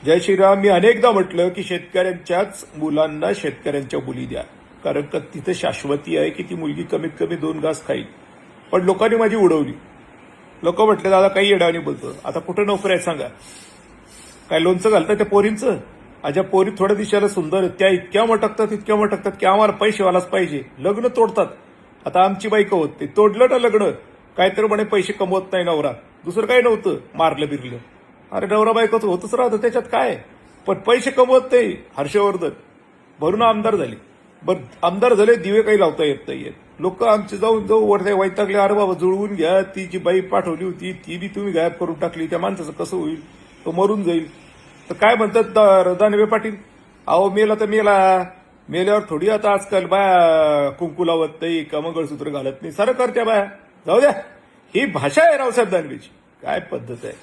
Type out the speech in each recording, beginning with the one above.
जय श्रीराम. मी अनेकदा म्हटलं की शेतकऱ्यांच्याच मुलांना शेतकऱ्यांच्या मुली द्या, कारण का तिथं शाश्वती आहे की ती मुलगी कमीत कमी 2 घास खाईल. पण लोकांनी माझी उडवली. लोक म्हटले दादा काही येडावानी बोलतो. आता कुठं नोकरी आहे सांगा? काय लोणचं घालतं त्या पोरींचं? अजा पोरी थोड्या दिवसाला सुंदर आहेत, त्या इतक्या मटकतात की आम्हाला पैसेवालाच पाहिजे. लग्न तोडतात. आता आमची बायको होत ते तोडलं ना लग्न, काहीतरी म्हणे पैसे कमवत नाही नवरा, दुसरं काही नव्हतं, मारलं बिरलं. अरे नवरा बायकोच होतच राहतं, त्याच्यात काय? पण पैसे कमवत नाही. हर्षवर्धन भरून आमदार झाले. बरं आमदार झाले, दिवे काही लावता येत नाहीये. लोक आमचे जाऊन वर वैतागले. अरे बाबा जुळवून घ्या, ती जी बाई पाठवली होती ती बी तुम्ही गायब करून टाकली, त्या माणसाचं कसं होईल? तो मरून जाईल. तर काय म्हणतात दानवे पाटील, अहो मेला तर मेल्यावर थोडी आता आजकाल बाया कुंकू लावत नाही का मंगळसूत्र घालत नाही, सारं करत्या बाया. जाऊ द्या, ही भाषा आहे रावसाहेब दानवेची. काय पद्धत आहे?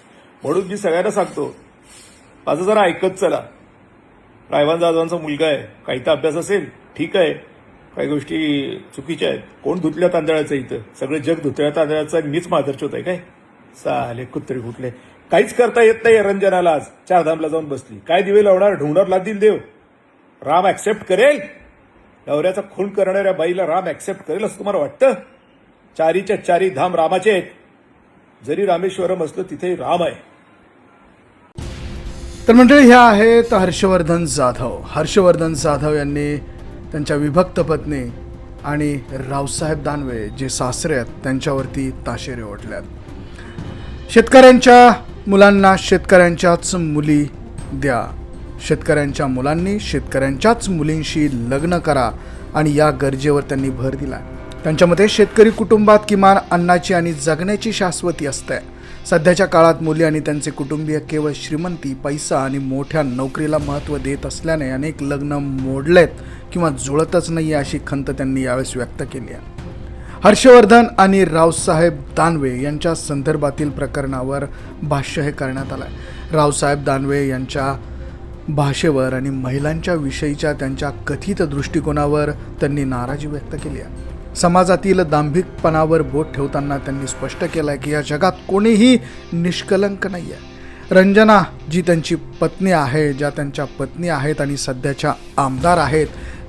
म्हणून मी सगळ्यांना सांगतो, माझं जरा ऐकत चला. रायवान जाधवांचा मुलगा आहे, काही तर अभ्यास असेल, ठीक आहे. काही गोष्टी चुकीच्या आहेत. कोण धुतल्या तांदळाचं इथं? सगळं जग धुतल्या तांदळाचं, मीच माधरचोत आहे काय? साले कुत्रे कुठले. काहीच करता येत नाही. रंजनाला आज चारधामला जाऊन बसली. काय दिवे लावणार? ढोंगणार लादील देव. राम ऍक्सेप्ट करेल? नवऱ्याचा खून करणाऱ्या बाईला राम ऍक्सेप्ट करेल असं तुम्हाला वाटतं? चारीच्या चारी धाम रामाचे आहेत. जरी रामेश्वरम असलं तिथे राम आहे. तर मंडळी, ह्या आहेत हर्षवर्धन जाधव. हर्षवर्धन जाधव यांनी त्यांच्या विभक्त पत्नी आणि रावसाहेब दानवे जे सासरे आहेत त्यांच्यावरती ताशेरे ओढल्यात. शेतकऱ्यांच्या मुलांना शेतकऱ्यांच्याच मुली द्या, शेतकऱ्यांच्या मुलांनी शेतकऱ्यांच्याच मुलींशी लग्न करा आणि या गरजेवर त्यांनी भर दिला. त्यांच्या मते शेतकरी कुटुंबात किमान अन्नाची आणि जगण्याची शाश्वती असते. सध्याच्या काळात मुली आणि त्यांचे कुटुंबीय केवळ श्रीमंती, पैसा आणि मोठ्या नोकरीला महत्त्व देत असल्याने अनेक लग्न मोडलेत किंवा जुळतच नाही अशी खंत त्यांनी यावेळेस व्यक्त केली आहे. हर्षवर्धन आणि रावसाहेब दानवे यांच्या संदर्भातील प्रकरणावर भाष्य हे करण्यात आलं आहे. रावसाहेब दानवे यांच्या भाषेवर आणि महिलांच्या विषयीच्या त्यांच्या कथित दृष्टिकोनावर त्यांनी नाराजी व्यक्त केली आहे. समाजातील दांभिकपणावर बोट ठेवताना त्यांनी स्पष्ट केलं आहे की या जगात कोणीही निष्कलंक नाही आहे. रंजना जी त्यांची पत्नी आहे, ज्या त्यांच्या पत्नी आहेत आणि सध्याच्या आमदार आहेत,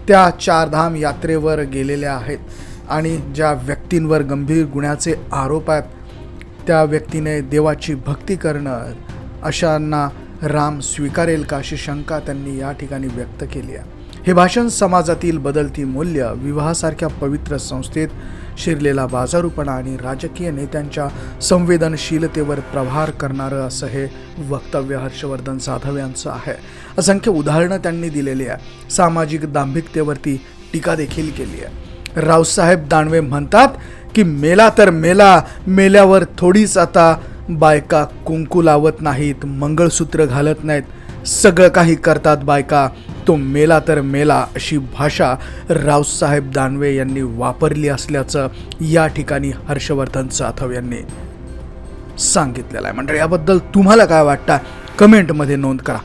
त्या चारधाम यात्रेवर गेलेल्या आहेत आणि ज्या व्यक्तींवर गंभीर गुन्ह्याचे आरोप आहेत त्या व्यक्तीने देवाची भक्ती करणं, अशांना राम स्वीकारेल का अशी शंका त्यांनी या ठिकाणी व्यक्त केली आहे. हे भाषण समाजातील बदलती मूल्य, विवाहासारख्या पवित्र संस्थेत शिरलेला बाजारूपणा आणि राजकीय नेत्यांच्या संवेदनशीलतेवर प्रहार करणारं असं हे वक्तव्य हर्षवर्धन जाधव यांचं आहे. असंख्य उदाहरणं त्यांनी दिलेली आहे. सामाजिक दांभिकतेवरती टीका देखील केली आहे. रावसाहेब दानवे म्हणतात की मेला तर मेला, मेल्यावर थोडीच आता बायका कुंकू लावत नाहीत, मंगळसूत्र घालत नाहीत, सगळं काही करतात बायका, तो मेला तर मेला अशी भाषा रावसाहेब दानवे यांनी वापरली असल्याचं या ठिकाणी हर्षवर्धन जाधव यांनी सांगितलेलं आहे. म्हणजे याबद्दल तुम्हाला काय वाटतं? कमेंटमध्ये नोंद करा.